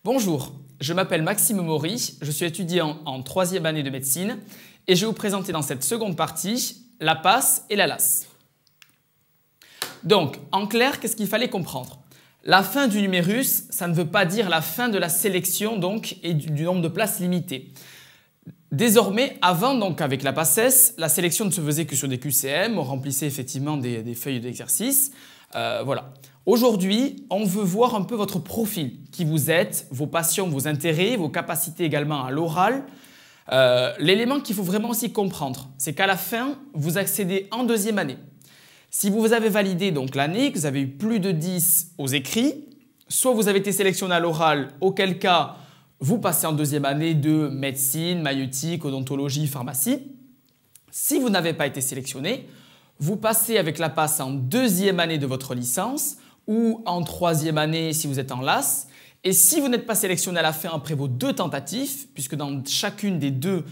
Bonjour, je m'appelle Maxime Maury, je suis étudiant en 3e année de médecine et je vais vous présenter dans cette seconde partie la PASS et la LAS. Donc, en clair, qu'est-ce qu'il fallait comprendre? La fin du numérus, ça ne veut pas dire la fin de la sélection donc, et du nombre de places limitées. Désormais, avant, donc, avec la PASSES, la sélection ne se faisait que sur des QCM, on remplissait effectivement des feuilles d'exercice. Voilà. Aujourd'hui, on veut voir un peu votre profil, qui vous êtes, vos passions, vos intérêts, vos capacités également à l'oral. L'élément qu'il faut vraiment aussi comprendre, c'est qu'à la fin, vous accédez en 2e année. Si vous avez validé donc l'année, que vous avez eu plus de 10 aux écrits, soit vous avez été sélectionné à l'oral, auquel cas vous passez en 2e année de médecine, maïeutique, odontologie, pharmacie. Si vous n'avez pas été sélectionné, vous passez avec la PASS en 2e année de votre licence ou en 3e année si vous êtes en LAS. Et si vous n'êtes pas sélectionné à la fin après vos 2 tentatives, puisque dans chacune des deux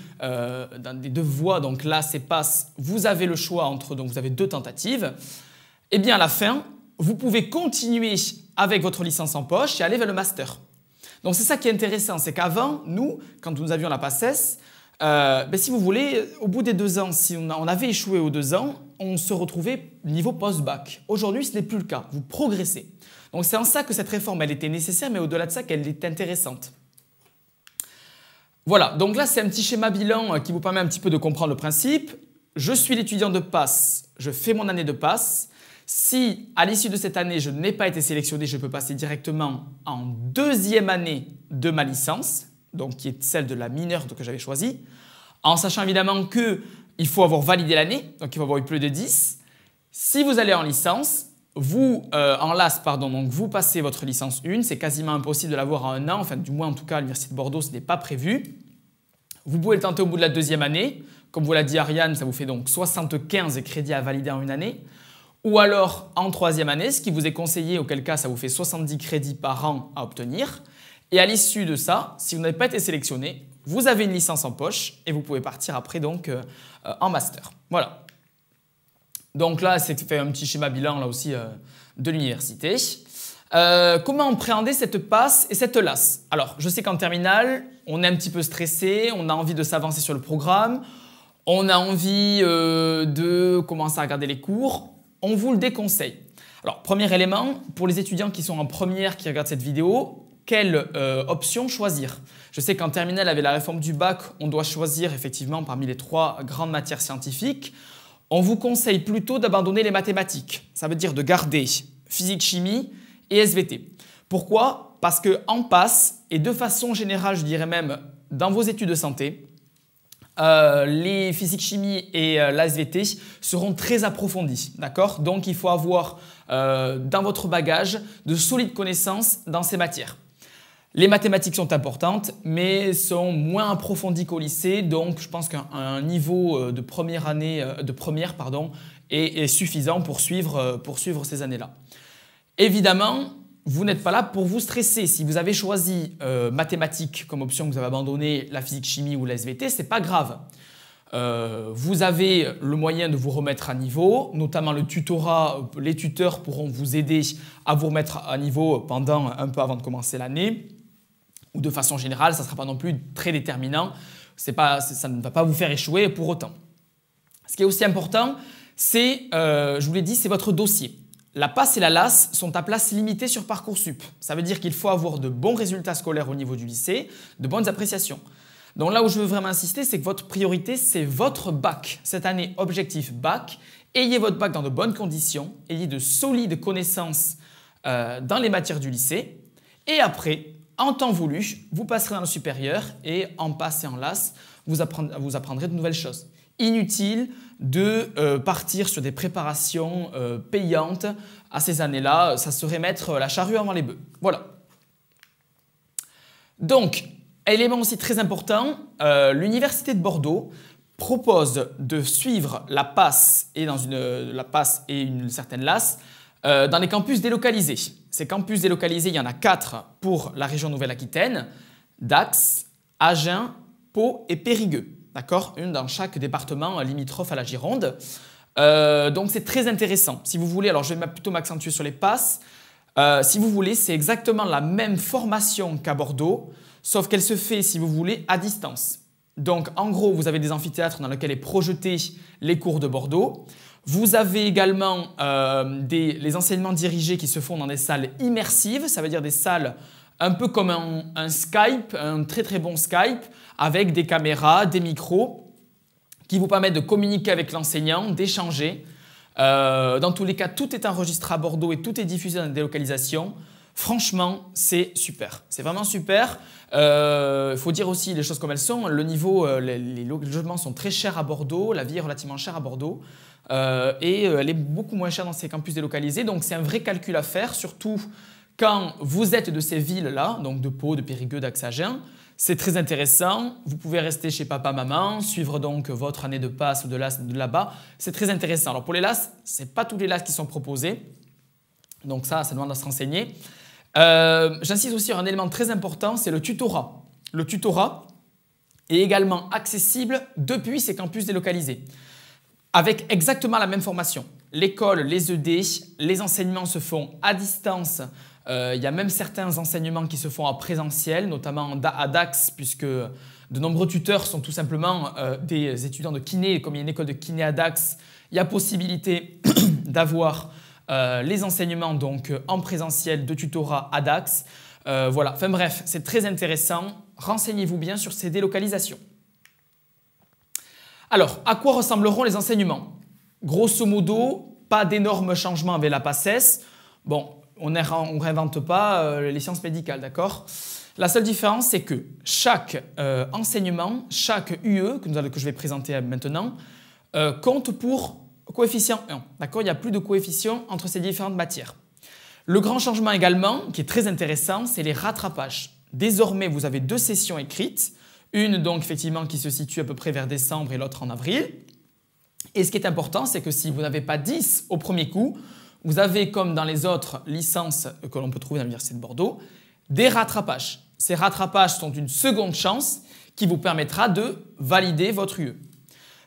voies, donc LAS et PASS, vous avez le choix entre, donc vous avez 2 tentatives, et bien à la fin, vous pouvez continuer avec votre licence en poche et aller vers le master. Donc c'est ça qui est intéressant, c'est qu'avant, nous, quand nous avions la PASSES, si vous voulez, au bout des 2 ans, si on avait échoué aux 2 ans, on se retrouvait niveau post-bac. Aujourd'hui, ce n'est plus le cas, vous progressez. Donc c'est en ça que cette réforme, elle était nécessaire, mais au-delà de ça, qu'elle est intéressante. Voilà, donc là, c'est un petit schéma bilan qui vous permet un petit peu de comprendre le principe. Je suis l'étudiant de PASS, je fais mon année de PASS. Si, à l'issue de cette année, je n'ai pas été sélectionné, je peux passer directement en 2e année de ma licence, donc qui est celle de la mineure que j'avais choisie, en sachant évidemment qu'il faut avoir validé l'année, donc il faut avoir eu plus de 10. Si vous allez en licence, en LAS, pardon, donc vous passez votre licence 1, c'est quasiment impossible de l'avoir en 1 an, enfin du moins en tout cas à l'Université de Bordeaux, ce n'est pas prévu. Vous pouvez le tenter au bout de la 2e année, comme vous l'a dit Ariane, ça vous fait donc 75 crédits à valider en 1 année. Ou alors en 3e année, ce qui vous est conseillé, auquel cas ça vous fait 70 crédits par an à obtenir. Et à l'issue de ça, si vous n'avez pas été sélectionné, vous avez une licence en poche et vous pouvez partir après donc en master. Voilà. Donc là, c'est fait un petit schéma bilan là aussi de l'université. Comment appréhender cette PASS et cette LAS? Alors, je sais qu'en terminale, on est un petit peu stressé, on a envie de s'avancer sur le programme, on a envie de commencer à regarder les cours. On vous le déconseille. Alors, premier élément, pour les étudiants qui sont en première, qui regardent cette vidéo, quelle option choisir? Je sais qu'en terminale, avec la réforme du bac, on doit choisir effectivement parmi les 3 grandes matières scientifiques. On vous conseille plutôt d'abandonner les mathématiques. Ça veut dire de garder physique, chimie et SVT. Pourquoi? Parce qu'en PASS, et de façon générale, je dirais même dans vos études de santé, les physique-chimie et la SVT seront très approfondis. Donc, il faut avoir dans votre bagage de solides connaissances dans ces matières. Les mathématiques sont importantes, mais sont moins approfondies qu'au lycée. Donc, je pense qu'un niveau de première est suffisant pour suivre ces années-là. Évidemment, vous n'êtes pas là pour vous stresser. Si vous avez choisi mathématiques comme option, que vous avez abandonné la physique-chimie ou la SVT, ce n'est pas grave. Vous avez le moyen de vous remettre à niveau, notamment le tutorat. Les tuteurs pourront vous aider à vous remettre à niveau pendant un peu avant de commencer l'année. Ou de façon générale, ça ne sera pas non plus très déterminant. Ça ne va pas vous faire échouer pour autant. Ce qui est aussi important, c'est, je vous l'ai dit, c'est votre dossier. La PASS et la LAS sont à place limitée sur Parcoursup. Ça veut dire qu'il faut avoir de bons résultats scolaires au niveau du lycée, de bonnes appréciations. Donc là où je veux vraiment insister, c'est que votre priorité, c'est votre bac. Cette année, objectif bac. Ayez votre bac dans de bonnes conditions, ayez de solides connaissances dans les matières du lycée. Et après, en temps voulu, vous passerez dans le supérieur et en PASS et en LAS, vous apprendrez de nouvelles choses. Inutile de partir sur des préparations payantes à ces années-là. Ça serait mettre la charrue avant les bœufs. Voilà. Donc, élément aussi très important, l'Université de Bordeaux propose de suivre la PASS et une certaine LAS dans les campus délocalisés. Ces campus délocalisés, il y en a 4 pour la région Nouvelle-Aquitaine, Dax, Agen, Pau et Périgueux. D'accord, une dans chaque département limitrophe à la Gironde. Donc c'est très intéressant. Si vous voulez, alors je vais plutôt m'accentuer sur les PASS. Si vous voulez, c'est exactement la même formation qu'à Bordeaux, sauf qu'elle se fait, si vous voulez, à distance. Donc, en gros, vous avez des amphithéâtres dans lesquels est projetés les cours de Bordeaux. Vous avez également les enseignements dirigés qui se font dans des salles immersives, ça veut dire des salles un peu comme un Skype, un très très bon Skype, avec des caméras, des micros, qui vous permettent de communiquer avec l'enseignant, d'échanger. Dans tous les cas, tout est enregistré à Bordeaux et tout est diffusé dans des délocalisations. Franchement, c'est super. C'est vraiment super. Il faut dire aussi les choses comme elles sont. Le niveau, les logements sont très chers à Bordeaux. La vie est relativement chère à Bordeaux. Et elle est beaucoup moins chère dans ces campus délocalisés. Donc, c'est un vrai calcul à faire, surtout quand vous êtes de ces villes-là, donc de Pau, de Périgueux, d'Axe-Agen. C'est très intéressant. Vous pouvez rester chez papa, maman, suivre donc votre année de passe ou de LAS de là-bas. C'est très intéressant. Alors, pour les LAS, ce n'est pas tous les LAS qui sont proposés. Donc ça demande à se renseigner. J'insiste aussi sur un élément très important, c'est le tutorat. Le tutorat est également accessible depuis ces campus délocalisés, avec exactement la même formation. L'école, les ED, les enseignements se font à distance. Il y a même certains enseignements qui se font en présentiel, notamment à Dax, puisque de nombreux tuteurs sont tout simplement des étudiants de kiné. Comme il y a une école de kiné à Dax, il y a possibilité d'avoir les enseignements donc, en présentiel de tutorat à Dax. Voilà. Enfin bref, c'est très intéressant. Renseignez-vous bien sur ces délocalisations. Alors, à quoi ressembleront les enseignements? Grosso modo, pas d'énormes changements avec la PACES. Bon, on ne réinvente pas les sciences médicales, d'accord? La seule différence, c'est que chaque enseignement, chaque UE que je vais présenter maintenant, compte pour coefficient 1. D'accord? Il n'y a plus de coefficient entre ces différentes matières. Le grand changement également, qui est très intéressant, c'est les rattrapages. Désormais, vous avez 2 sessions écrites. Une donc effectivement qui se situe à peu près vers décembre et l'autre en avril. Et ce qui est important, c'est que si vous n'avez pas 10 au premier coup, vous avez, comme dans les autres licences que l'on peut trouver dans l'Université de Bordeaux, des rattrapages. Ces rattrapages sont une seconde chance qui vous permettra de valider votre UE.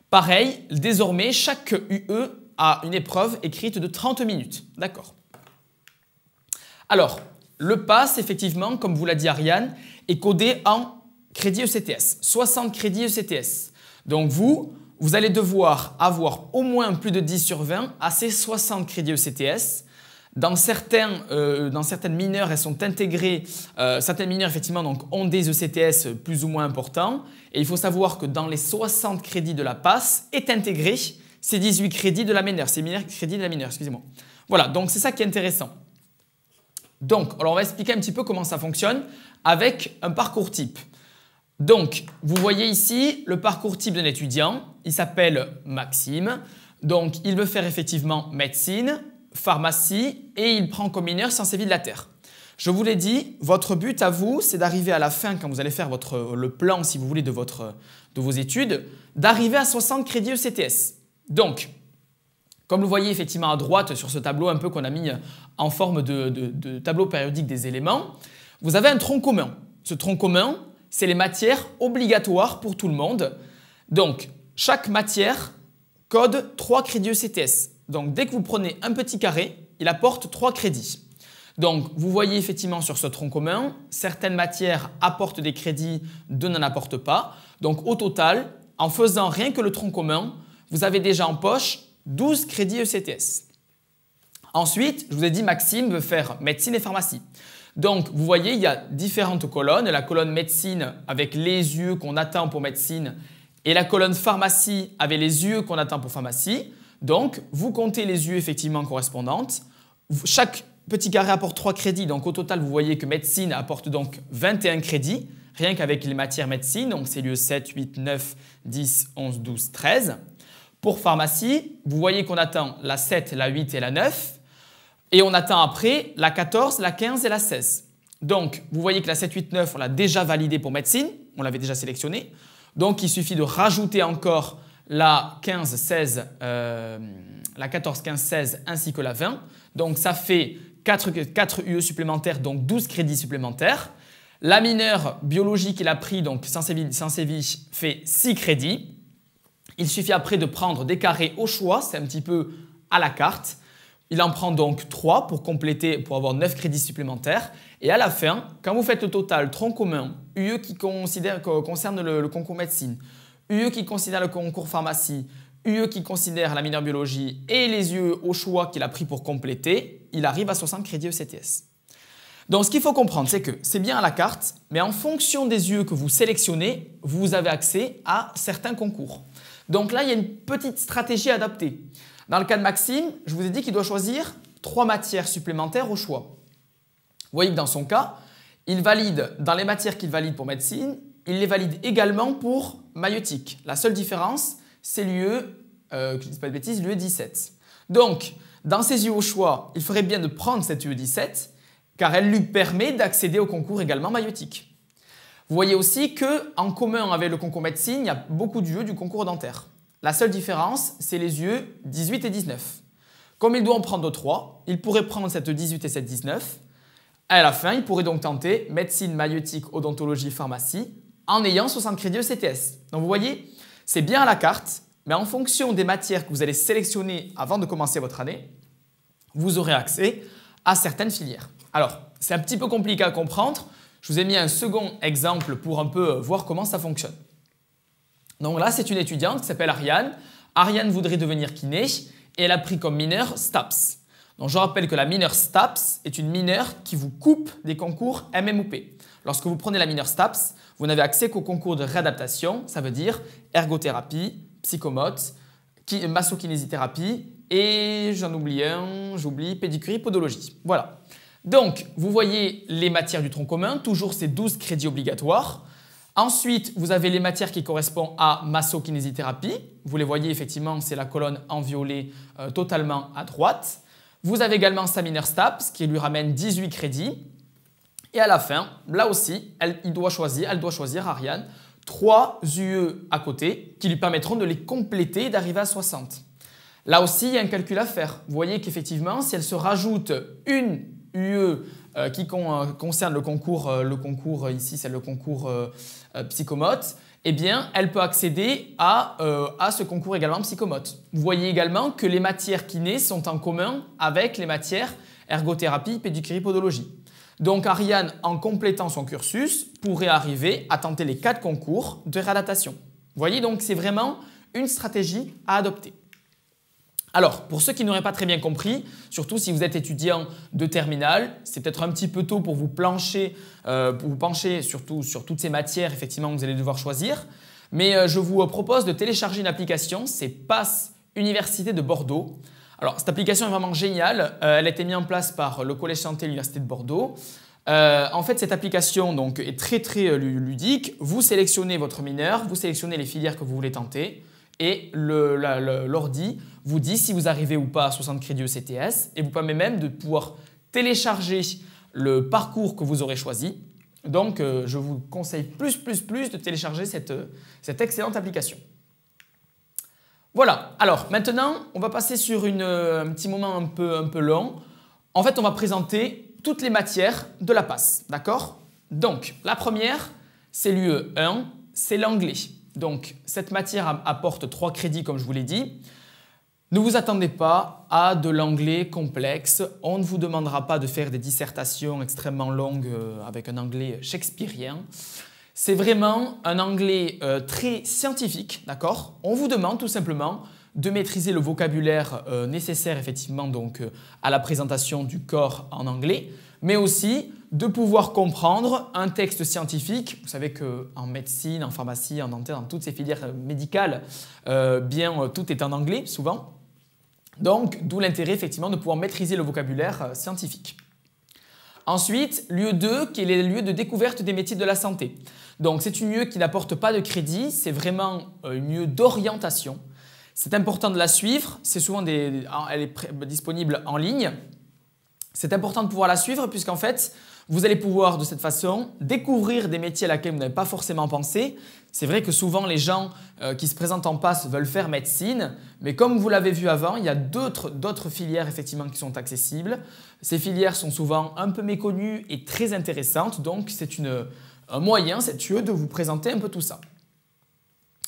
Pareil, désormais, chaque UE a une épreuve écrite de 30 minutes. D'accord. Alors, le PASS, effectivement, comme vous l'a dit Ariane, est codé en crédits ECTS, 60 crédits ECTS. Donc vous allez devoir avoir au moins plus de 10 sur 20 à ces 60 crédits ECTS. Dans certaines mineures, elles sont intégrées. Certaines mineures, effectivement, donc, ont des ECTS plus ou moins importants. Et il faut savoir que dans les 60 crédits de la PASS est intégré ces 18 crédits de la mineure, ces crédits de la mineure, excusez-moi. Voilà, donc c'est ça qui est intéressant. Donc, alors on va expliquer un petit peu comment ça fonctionne avec un parcours type. Donc, vous voyez ici le parcours type d'un étudiant. Il s'appelle Maxime. Donc, il veut faire effectivement médecine, pharmacie et il prend comme mineur sciences et vie de la Terre. Je vous l'ai dit, votre but à vous, c'est d'arriver à la fin, quand vous allez faire le plan, si vous voulez, de vos études, d'arriver à 60 crédits ECTS. Donc, comme vous voyez effectivement à droite sur ce tableau un peu qu'on a mis en forme de tableau périodique des éléments, vous avez un tronc commun. Ce tronc commun, c'est les matières obligatoires pour tout le monde. Donc, chaque matière code 3 crédits ECTS. Donc, dès que vous prenez un petit carré, il apporte 3 crédits. Donc, vous voyez effectivement sur ce tronc commun, certaines matières apportent des crédits, d'autres n'en apportent pas. Donc, au total, en faisant rien que le tronc commun, vous avez déjà en poche 12 crédits ECTS. Ensuite, je vous ai dit, Maxime veut faire médecine et pharmacie. Donc, vous voyez, il y a différentes colonnes. La colonne médecine avec les UE qu'on attend pour médecine et la colonne pharmacie avec les UE qu'on attend pour pharmacie. Donc, vous comptez les UE effectivement correspondantes. Chaque petit carré apporte 3 crédits. Donc, au total, vous voyez que médecine apporte donc 21 crédits, rien qu'avec les matières médecine. Donc, c'est l'UE 7, 8, 9, 10, 11, 12, 13. Pour pharmacie, vous voyez qu'on attend la 7, la 8 et la 9. Et on attend après la 14, la 15 et la 16. Donc, vous voyez que la 7, 8, 9, on l'a déjà validée pour médecine. On l'avait déjà sélectionnée. Donc, il suffit de rajouter encore la 15, 16, la 14, 15, 16 ainsi que la 20. Donc, ça fait 4 UE supplémentaires, donc 12 crédits supplémentaires. La mineure biologie qu'il a pris, donc sciences et vie, fait 6 crédits. Il suffit après de prendre des carrés au choix, c'est un petit peu à la carte. il en prend donc 3 pour compléter, pour avoir 9 crédits supplémentaires. Et à la fin, quand vous faites le total tronc commun, UE qui concerne le concours médecine, UE qui considère le concours pharmacie, UE qui considère la mineure biologie et les UE au choix qu'il a pris pour compléter, il arrive à 60 crédits ECTS. Donc ce qu'il faut comprendre, c'est que c'est bien à la carte, mais en fonction des UE que vous sélectionnez, vous avez accès à certains concours. Donc là, il y a une petite stratégie adaptée. Dans le cas de Maxime, je vous ai dit qu'il doit choisir 3 matières supplémentaires au choix. Vous voyez que dans son cas, il valide, dans les matières qu'il valide pour médecine, il les valide également pour maïeutique. La seule différence, c'est l'UE, que je ne dis pas de bêtises, l'UE 17. Donc, dans ces UE au choix, il ferait bien de prendre cette UE 17 car elle lui permet d'accéder au concours également maïeutique. Vous voyez aussi qu'en commun avec le concours médecine, il y a beaucoup d'UE du concours dentaire. La seule différence, c'est les UE 18 et 19. Comme il doit en prendre 3, il pourrait prendre cette 18 et cette 19. À la fin, il pourrait donc tenter médecine, maïeutique, odontologie, pharmacie en ayant 60 crédits ECTS. Donc vous voyez, c'est bien à la carte, mais en fonction des matières que vous allez sélectionner avant de commencer votre année, vous aurez accès à certaines filières. Alors, c'est un petit peu compliqué à comprendre. Je vous ai mis un second exemple pour un peu voir comment ça fonctionne. Donc là, c'est une étudiante qui s'appelle Ariane. Ariane voudrait devenir kiné et elle a pris comme mineure STAPS. Donc je rappelle que la mineure STAPS est une mineure qui vous coupe des concours MMOP. Lorsque vous prenez la mineure STAPS, vous n'avez accès qu'aux concours de réadaptation, ça veut dire ergothérapie, psychomote, massokinésithérapie et j'en oublie un, j'oublie pédicurie, podologie. Voilà. Donc, vous voyez les matières du tronc commun, toujours ces 12 crédits obligatoires. Ensuite, vous avez les matières qui correspondent à massokinésithérapie. Vous les voyez effectivement, c'est la colonne en violet totalement à droite. Vous avez également sa mineure STAPS qui lui ramène 18 crédits. Et à la fin, là aussi, elle doit choisir, Ariane, 3 UE à côté qui lui permettront de les compléter et d'arriver à 60. Là aussi, il y a un calcul à faire. Vous voyez qu'effectivement, si elle se rajoute une UE qui concerne le concours ici, c'est le concours psychomote, eh bien, elle peut accéder à ce concours également psychomote. Vous voyez également que les matières kiné sont en commun avec les matières ergothérapie, pédicurie, podologie. Donc, Ariane, en complétant son cursus, pourrait arriver à tenter les 4 concours de réadaptation. Vous voyez, donc, c'est vraiment une stratégie à adopter. Alors, pour ceux qui n'auraient pas très bien compris, surtout si vous êtes étudiant de terminale, c'est peut-être un petit peu tôt pour vous pencher surtout sur toutes ces matières effectivement que vous allez devoir choisir. Mais je vous propose de télécharger une application, c'est Pass Université de Bordeaux. Alors, cette application est vraiment géniale. Elle a été mise en place par le Collège Santé de l'Université de Bordeaux. En fait, cette application donc, est très ludique. Vous sélectionnez votre mineur, vous sélectionnez les filières que vous voulez tenter et l'ordi vous dit si vous arrivez ou pas à 60 crédits ECTS et vous permet même de pouvoir télécharger le parcours que vous aurez choisi. Donc, je vous conseille plus de télécharger cette excellente application. Voilà, alors maintenant, on va passer sur un petit moment un peu long. En fait, on va présenter toutes les matières de la PASS, d'accord? Donc, la première, c'est l'UE 1, c'est l'anglais. Donc, cette matière apporte 3 crédits, comme je vous l'ai dit. Ne vous attendez pas à de l'anglais complexe. On ne vous demandera pas de faire des dissertations extrêmement longues avec un anglais shakespearien. C'est vraiment un anglais très scientifique, d'accord? On vous demande tout simplement de maîtriser le vocabulaire nécessaire effectivement donc, à la présentation du corps en anglais, mais aussi de pouvoir comprendre un texte scientifique. Vous savez qu'en médecine, en pharmacie, en dentaire, dans toutes ces filières médicales, tout est en anglais souvent. Donc, d'où l'intérêt effectivement de pouvoir maîtriser le vocabulaire scientifique. Ensuite, l'UE 2 qui est le lieu de découverte des métiers de la santé. Donc, c'est une UE qui n'apporte pas de crédit, c'est vraiment une UE d'orientation. C'est important de la suivre, elle est disponible en ligne. C'est important de pouvoir la suivre puisqu'en fait, vous allez pouvoir de cette façon découvrir des métiers à laquelle vous n'avez pas forcément pensé. C'est vrai que souvent les gens qui se présentent en PASS veulent faire médecine, mais comme vous l'avez vu avant, il y a d'autres filières effectivement qui sont accessibles. Ces filières sont souvent un peu méconnues et très intéressantes, donc c'est un moyen, cette UE, de vous présenter un peu tout ça.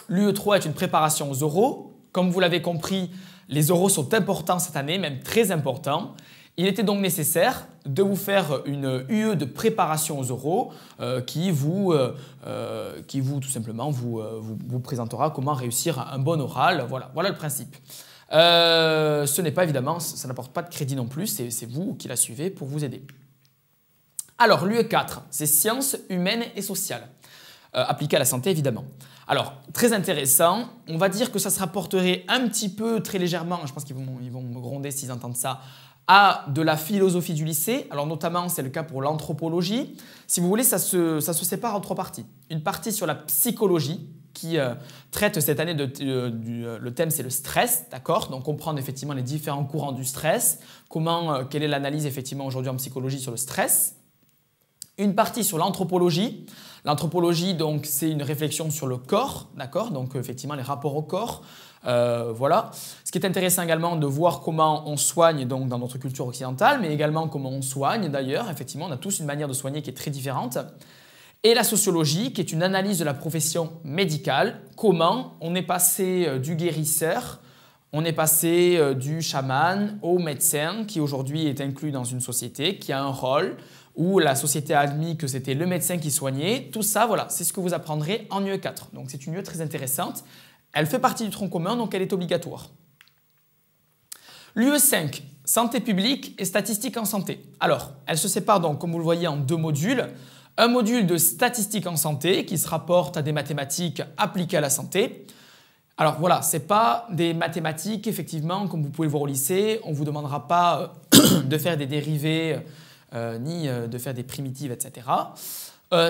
L'UE 3 est une préparation aux oraux. Comme vous l'avez compris, Les oraux sont importants cette année, même très importants. Il était donc nécessaire de vous faire une UE de préparation aux oraux qui vous tout simplement vous présentera comment réussir un bon oral. Voilà le principe. Ce n'est pas évidemment, ça n'apporte pas de crédit non plus, c'est vous qui la suivez pour vous aider. Alors, l'UE4, c'est sciences humaines et sociales, appliquées à la santé évidemment. Alors, très intéressant, on va dire que ça se rapporterait un petit peu, très légèrement, je pense qu'ils vont me gronder s'ils entendent ça, à de la philosophie du lycée. Alors notamment, c'est le cas pour l'anthropologie. Si vous voulez, ça se sépare en 3 parties. Une partie sur la psychologie, qui traite cette année, le thème c'est le stress, d'accord? Donc comprendre effectivement les différents courants du stress, quelle est l'analyse effectivement aujourd'hui en psychologie sur le stress. Une partie sur l'anthropologie. L'anthropologie, donc, c'est une réflexion sur le corps, d'accord? Donc, effectivement, les rapports au corps. Voilà. Ce qui est intéressant également de voir comment on soigne donc, dans notre culture occidentale, mais également comment on soigne d'ailleurs. Effectivement, on a tous une manière de soigner qui est très différente. Et la sociologie, qui est une analyse de la profession médicale. Comment on est passé du guérisseur, on est passé du chaman au médecin, qui aujourd'hui est inclus dans une société, qui a un rôle, où la société a admis que c'était le médecin qui soignait. Tout ça, voilà, c'est ce que vous apprendrez en UE4. Donc c'est une UE très intéressante. Elle fait partie du tronc commun, donc elle est obligatoire. L'UE5, santé publique et statistiques en santé. Alors, elle se sépare donc, comme vous le voyez, en 2 modules. Un module de statistiques en santé qui se rapporte à des mathématiques appliquées à la santé. Alors voilà, ce n'est pas des mathématiques, effectivement, comme vous pouvez le voir au lycée. On ne vous demandera pas de faire des dérivés ni de faire des primitives, etc.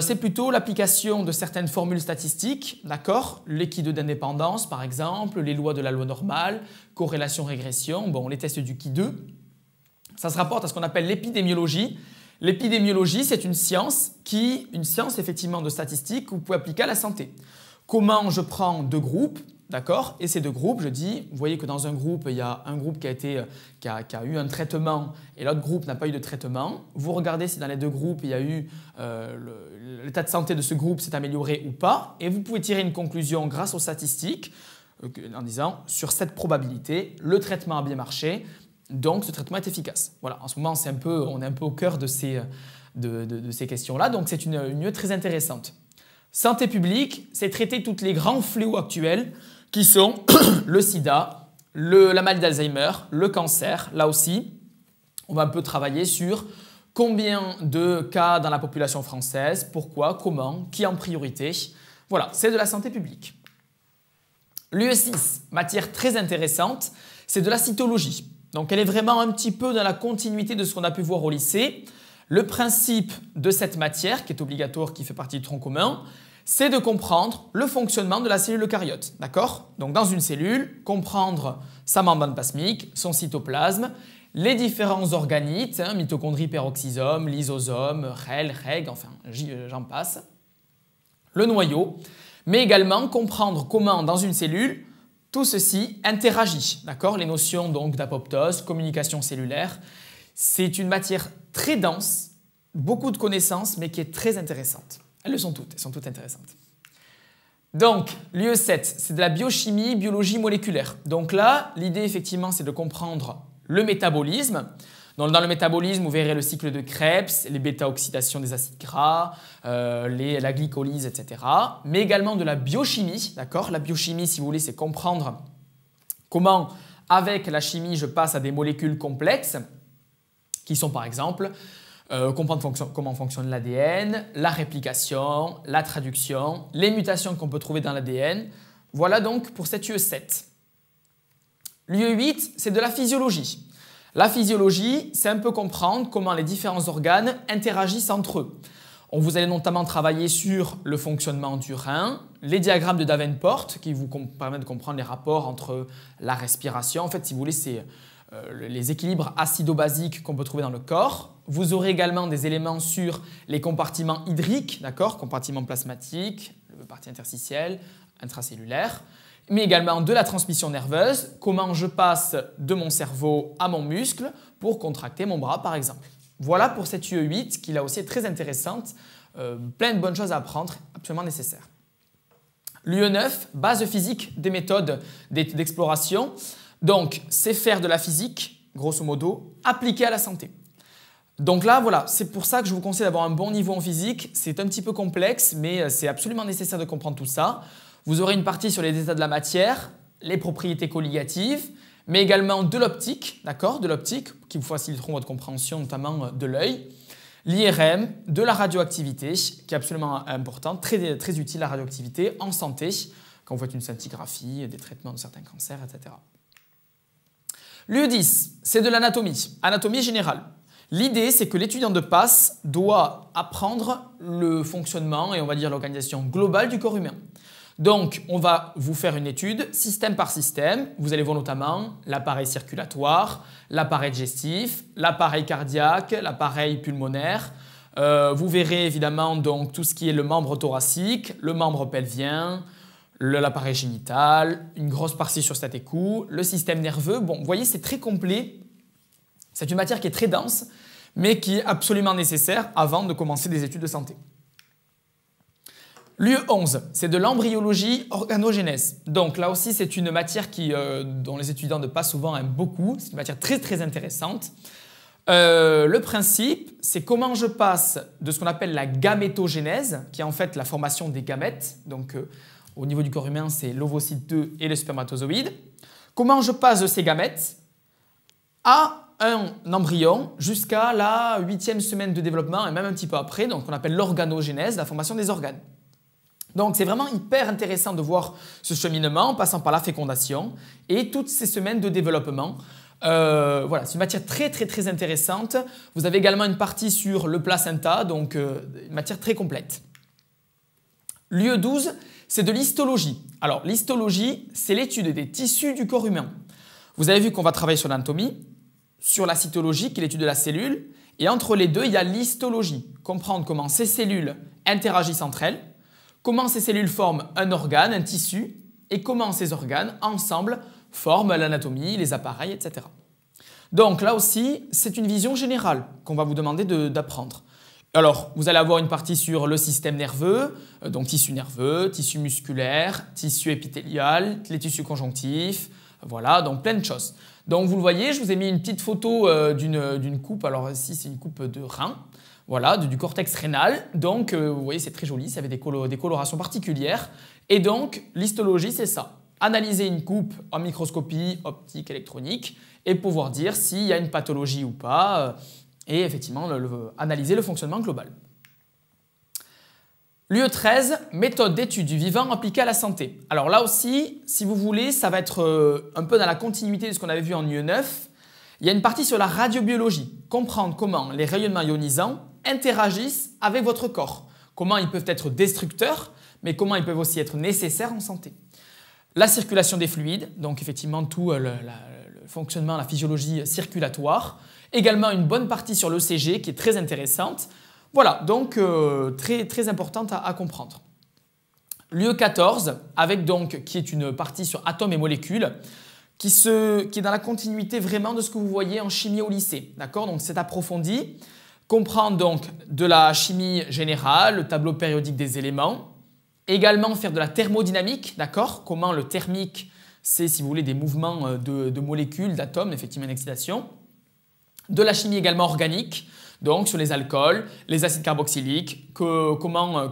C'est plutôt l'application de certaines formules statistiques, d'accord? L'équideux d'indépendance, par exemple, les lois de la loi normale, corrélation-régression, bon, les tests du qui-2. Ça se rapporte à ce qu'on appelle l'épidémiologie. L'épidémiologie, c'est une science effectivement de statistiques que vous pouvez appliquer à la santé. Comment je prends 2 groupes, d'accord? Et ces 2 groupes, je dis, vous voyez que dans un groupe, il y a un groupe qui a eu un traitement et l'autre groupe n'a pas eu de traitement. Vous regardez si dans les 2 groupes, il y a eu l'état de santé de ce groupe s'est amélioré ou pas. Et vous pouvez tirer une conclusion grâce aux statistiques en disant, sur cette probabilité, le traitement a bien marché, donc ce traitement est efficace. Voilà, en ce moment, on est un peu au cœur de ces questions-là, donc c'est une très intéressante. Santé publique, c'est traiter tous les grands fléaux actuels qui sont le sida, la maladie d'Alzheimer, le cancer. Là aussi, on va un peu travailler sur combien de cas dans la population française, pourquoi, comment, qui en priorité. Voilà, c'est de la santé publique. L'UE6, matière très intéressante, c'est de la cytologie. Donc elle est vraiment un petit peu dans la continuité de ce qu'on a pu voir au lycée. Le principe de cette matière, qui est obligatoire, qui fait partie du tronc commun, c'est de comprendre le fonctionnement de la cellule eucaryote. D'accord? Donc dans une cellule, comprendre sa membrane plasmique, son cytoplasme, les différents organites, mitochondries, peroxysomes, lysosomes, REL, REG, enfin j'en passe, le noyau, mais également comprendre comment dans une cellule, tout ceci interagit. D'accord? Les notions donc d'apoptose, communication cellulaire, c'est une matière très dense, beaucoup de connaissances, mais qui est très intéressante. Elles sont toutes intéressantes. Donc, l'UE7, c'est de la biochimie, biologie moléculaire. Donc là, l'idée, effectivement, c'est de comprendre le métabolisme. Donc, dans le métabolisme, vous verrez le cycle de Krebs, les bêta-oxydations des acides gras, la glycolyse, etc. Mais également de la biochimie. D'accord? La biochimie, si vous voulez, c'est comprendre comment, avec la chimie, je passe à des molécules complexes, qui sont par exemple comprendre comment fonctionne l'ADN, la réplication, la traduction, les mutations qu'on peut trouver dans l'ADN. Voilà donc pour cette UE7. L'UE8, c'est de la physiologie. La physiologie, c'est un peu comprendre comment les différents organes interagissent entre eux. Vous allez notamment travailler sur le fonctionnement du rein, les diagrammes de Davenport qui vous permettent de comprendre les rapports entre la respiration. En fait, si vous voulez, c'est les équilibres acido-basiques qu'on peut trouver dans le corps. Vous aurez également des éléments sur les compartiments hydriques, d'accord, compartiments plasmatiques, le partie interstitielle, intracellulaire, mais également de la transmission nerveuse, comment je passe de mon cerveau à mon muscle pour contracter mon bras par exemple. Voilà pour cette UE8 qui là aussi est très intéressante, plein de bonnes choses à apprendre, absolument nécessaires. L'UE9, base physique des méthodes d'exploration. Donc, c'est faire de la physique, grosso modo, appliquée à la santé. Donc là, voilà, c'est pour ça que je vous conseille d'avoir un bon niveau en physique. C'est un petit peu complexe, mais c'est absolument nécessaire de comprendre tout ça. Vous aurez une partie sur les états de la matière, les propriétés colligatives, mais également de l'optique, d'accord, de l'optique, qui vous faciliteront votre compréhension, notamment de l'œil. L'IRM, de la radioactivité, qui est absolument importante, très utile la radioactivité en santé, quand vous faites une scintigraphie, des traitements de certains cancers, etc. L'UE10, c'est de l'anatomie, anatomie générale. L'idée, c'est que l'étudiant de PASS doit apprendre le fonctionnement et on va dire l'organisation globale du corps humain. Donc, on va vous faire une étude système par système. Vous allez voir notamment l'appareil circulatoire, l'appareil digestif, l'appareil cardiaque, l'appareil pulmonaire. Vous verrez évidemment donc tout ce qui est le membre thoracique, le membre pelvien, l'appareil génital, une grosse partie sur stat et cou, le système nerveux. Bon, vous voyez, c'est très complet. C'est une matière qui est très dense, mais qui est absolument nécessaire avant de commencer des études de santé. L'UE11, c'est de l'embryologie organogénèse. Donc là aussi, c'est une matière dont les étudiants de PASS souvent aiment beaucoup. C'est une matière très intéressante. Le principe, c'est comment je passe de ce qu'on appelle la gamétogénèse, qui est en fait la formation des gamètes. Donc au niveau du corps humain, c'est l'ovocyte 2 et le spermatozoïde. Comment je passe de ces gamètes à un embryon jusqu'à la 8e semaine de développement et même un petit peu après, donc on appelle l'organogénèse, la formation des organes. Donc c'est vraiment hyper intéressant de voir ce cheminement en passant par la fécondation et toutes ces semaines de développement. Voilà, c'est une matière très intéressante. Vous avez également une partie sur le placenta, donc une matière très complète. L'UE12, c'est de l'histologie. Alors l'histologie, c'est l'étude des tissus du corps humain. Vous avez vu qu'on va travailler sur l'anatomie, sur la cytologie, qui est l'étude de la cellule, et entre les deux, il y a l'histologie, comprendre comment ces cellules interagissent entre elles, comment ces cellules forment un organe, un tissu, et comment ces organes, ensemble, forment l'anatomie, les appareils, etc. Donc là aussi, c'est une vision générale qu'on va vous demander d'apprendre. Alors, vous allez avoir une partie sur le système nerveux, donc tissu nerveux, tissu musculaire, tissu épithélial, les tissus conjonctifs, voilà, donc plein de choses. Donc vous le voyez, je vous ai mis une petite photo d'une coupe, alors ici c'est une coupe de rein, voilà, du cortex rénal. Donc vous voyez, c'est très joli, ça avait des colorations particulières. Et donc l'histologie, c'est ça, analyser une coupe en microscopie optique électronique et pouvoir dire s'il y a une pathologie ou pas, et effectivement analyser le fonctionnement global. L'UE13, méthode d'étude du vivant appliquée à la santé. Alors là aussi, si vous voulez, ça va être un peu dans la continuité de ce qu'on avait vu en UE9. Il y a une partie sur la radiobiologie, comprendre comment les rayonnements ionisants interagissent avec votre corps, comment ils peuvent être destructeurs, mais comment ils peuvent aussi être nécessaires en santé. La circulation des fluides, donc effectivement tout le fonctionnement, la physiologie circulatoire. Également une bonne partie sur l'ECG qui est très intéressante. Voilà, donc très importante à comprendre. L'UE14, qui est une partie sur atomes et molécules, qui est dans la continuité vraiment de ce que vous voyez en chimie au lycée. D'accord? Donc c'est approfondi. Comprendre donc de la chimie générale, le tableau périodique des éléments. Également faire de la thermodynamique, d'accord? Comment le thermique, c'est si vous voulez des mouvements de molécules, d'atomes, effectivement une excitation. De la chimie également organique, donc sur les alcools, les acides carboxyliques, que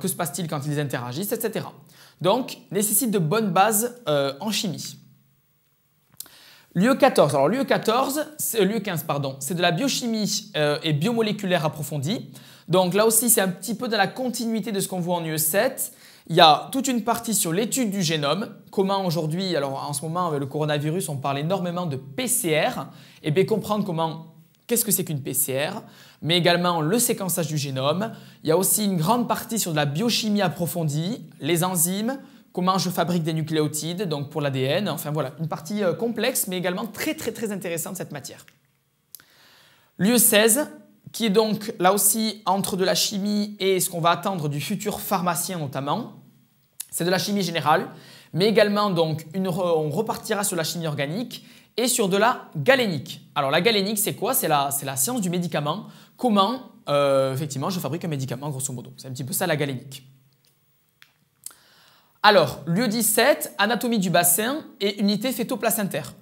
se passe-t-il quand ils interagissent, etc. Donc, nécessite de bonnes bases en chimie. L'UE14, alors l'UE15, pardon, c'est de la biochimie et biomoléculaire approfondie. Donc là aussi, c'est un petit peu dans la continuité de ce qu'on voit en UE7. Il y a toute une partie sur l'étude du génome. Comment aujourd'hui, alors en ce moment avec le coronavirus, on parle énormément de PCR. Et bien comprendre qu'est-ce que c'est qu'une PCR, mais également le séquençage du génome. Il y a aussi une grande partie sur de la biochimie approfondie, les enzymes, comment je fabrique des nucléotides, donc pour l'ADN. Enfin voilà, une partie complexe, mais également très intéressante cette matière. L'UE16, qui est donc là aussi entre de la chimie et ce qu'on va attendre du futur pharmacien notamment. C'est de la chimie générale, mais également donc on repartira sur la chimie organique et sur de la galénique. Alors la galénique, c'est quoi? C'est la science du médicament. Comment, effectivement, je fabrique un médicament, grosso modo. C'est un petit peu ça la galénique. Alors, l'UE17, anatomie du bassin et unité fœto-placentaire.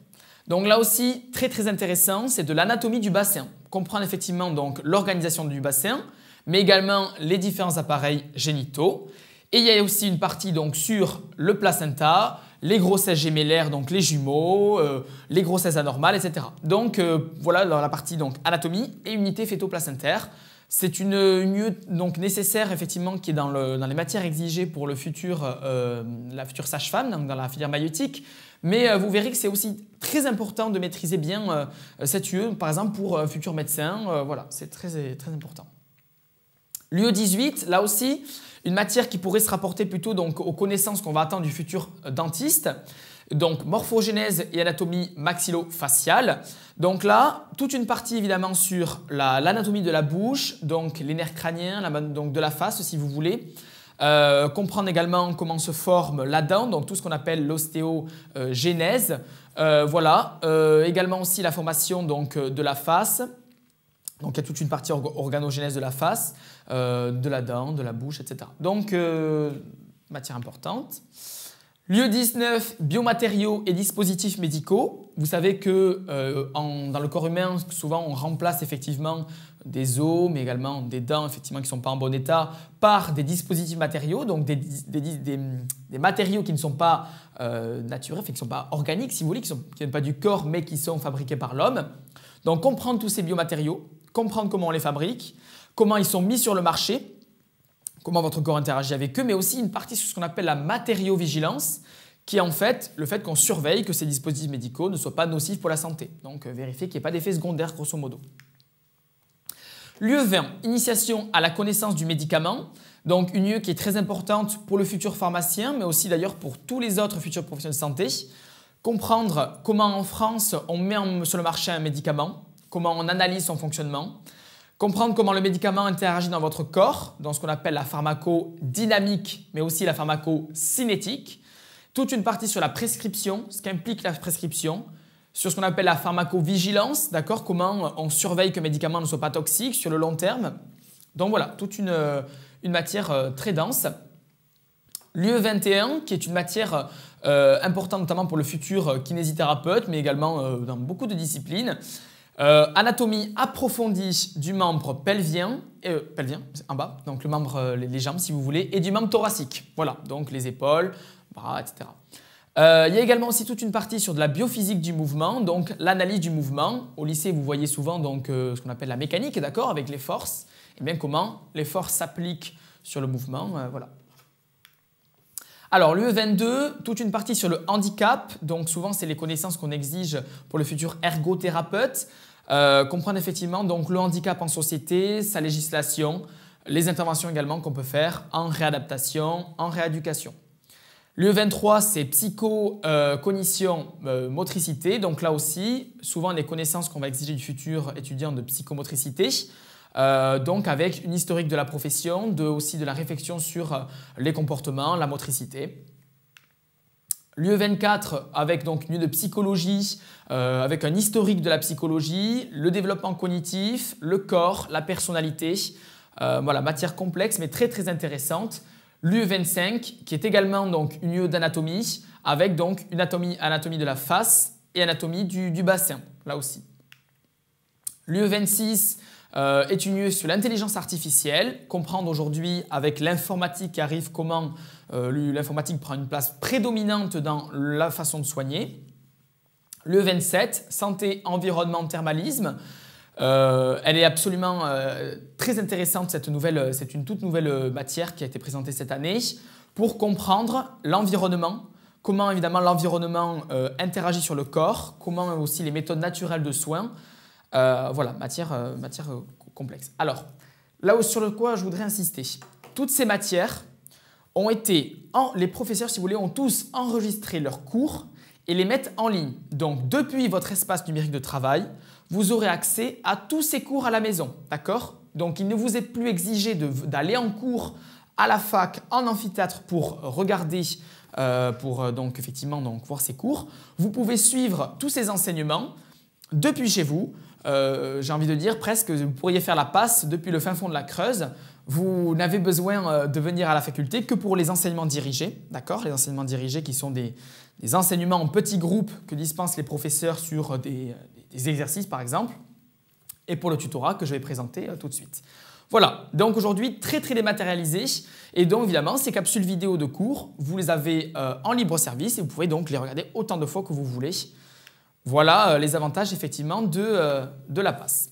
Donc là aussi, très intéressant, c'est de l'anatomie du bassin. Comprendre effectivement donc l'organisation du bassin, mais également les différents appareils génitaux. Et il y a aussi une partie donc sur le placenta, les grossesses gémellaires, donc les jumeaux, les grossesses anormales, etc. Donc voilà dans la partie donc, anatomie et unité fœto-placentaire. C'est une unité donc nécessaire effectivement qui est dans les matières exigées pour la future sage-femme, donc dans la filière maïeutique. Mais vous verrez que c'est aussi très important de maîtriser bien cette UE, par exemple pour un futur médecin. Voilà, c'est très important. L'UE 18, là aussi, une matière qui pourrait se rapporter plutôt donc, aux connaissances qu'on va attendre du futur dentiste. Donc morphogénèse et anatomie maxillo-faciale. Donc là, toute une partie évidemment sur l'anatomie de la bouche, donc les nerfs crâniens, donc de la face si vous voulez. Comprendre également comment se forme la dent, donc tout ce qu'on appelle l'ostéogénèse. Voilà. Également aussi la formation donc, de la face. Donc il y a toute une partie organogénèse de la face, de la dent, de la bouche, etc. Donc matière importante. Lieu 19, biomatériaux et dispositifs médicaux. Vous savez que dans le corps humain, souvent on remplace effectivement des os, mais également des dents effectivement, qui ne sont pas en bon état, par des dispositifs matériaux, donc des matériaux qui ne sont pas naturels, qui ne sont pas organiques, si vous voulez, qui ne viennent pas du corps, mais qui sont fabriqués par l'homme. Donc comprendre tous ces biomatériaux, comprendre comment on les fabrique, comment ils sont mis sur le marché, comment votre corps interagit avec eux, mais aussi une partie sur ce qu'on appelle la matériovigilance, qui est en fait le fait qu'on surveille que ces dispositifs médicaux ne soient pas nocifs pour la santé. Donc vérifier qu'il n'y ait pas d'effet secondaire grosso modo. L'UE 20, initiation à la connaissance du médicament. Donc une UE qui est très importante pour le futur pharmacien, mais aussi d'ailleurs pour tous les autres futurs professionnels de santé. Comprendre comment en France on met sur le marché un médicament, comment on analyse son fonctionnement. Comprendre comment le médicament interagit dans votre corps, dans ce qu'on appelle la pharmacodynamique, mais aussi la pharmacocinétique. Toute une partie sur la prescription, ce qu'implique la prescription, sur ce qu'on appelle la pharmacovigilance, d'accord, comment on surveille qu'un médicament ne soit pas toxique sur le long terme. Donc voilà, toute une matière très dense. L'UE 21, qui est une matière importante notamment pour le futur kinésithérapeute, mais également dans beaucoup de disciplines. Anatomie approfondie du membre pelvien, en bas, donc le membre, les jambes si vous voulez, et du membre thoracique. Voilà, donc les épaules, bras, etc. Il y a également aussi toute une partie sur de la biophysique du mouvement, donc l'analyse du mouvement. Au lycée, vous voyez souvent donc, ce qu'on appelle la mécanique, d'accord, avec les forces, et bien comment les forces s'appliquent sur le mouvement, voilà. Alors, l'UE 22, toute une partie sur le handicap. Donc, souvent, c'est les connaissances qu'on exige pour le futur ergothérapeute. Comprendre effectivement donc, le handicap en société, sa législation, les interventions également qu'on peut faire en réadaptation, en rééducation. L'UE 23, c'est psycho-cognition, motricité. Donc là aussi, souvent les connaissances qu'on va exiger du futur étudiant de psychomotricité. Donc avec une historique de la profession, aussi de la réflexion sur les comportements, la motricité. L'UE 24 avec donc une UE de psychologie, avec un historique de la psychologie, le développement cognitif, le corps, la personnalité. Voilà, matière complexe mais très intéressante. L'UE 25 qui est également donc une UE d'anatomie avec donc une anatomie de la face et anatomie du bassin, là aussi. L'UE 26 est une UE sur l'intelligence artificielle, comprendre aujourd'hui avec l'informatique qui arrive comment l'informatique prend une place prédominante dans la façon de soigner. L'UE 27, santé, environnement, thermalisme. Elle est absolument très intéressante, c'est une toute nouvelle matière qui a été présentée cette année pour comprendre l'environnement, comment évidemment l'environnement interagit sur le corps, comment aussi les méthodes naturelles de soins. Voilà, matière complexe. Alors, là sur quoi je voudrais insister, toutes ces matières ont été, les professeurs si vous voulez, ont tous enregistré leurs cours et les mettent en ligne. Donc, depuis votre espace numérique de travail, vous aurez accès à tous ces cours à la maison, d'accord? Donc, il ne vous est plus exigé d'aller en cours à la fac, en amphithéâtre pour regarder, donc effectivement voir ces cours. Vous pouvez suivre tous ces enseignements depuis chez vous. J'ai envie de dire presque, vous pourriez faire la passe depuis le fin fond de la Creuse. Vous n'avez besoin de venir à la faculté que pour les enseignements dirigés, d'accord? Les enseignements dirigés qui sont des enseignements en petits groupes que dispensent les professeurs sur des exercices par exemple, et pour le tutorat que je vais présenter tout de suite. Voilà, donc aujourd'hui très dématérialisé et donc évidemment ces capsules vidéo de cours, vous les avez en libre service et vous pouvez donc les regarder autant de fois que vous voulez. Voilà les avantages effectivement de la PASS.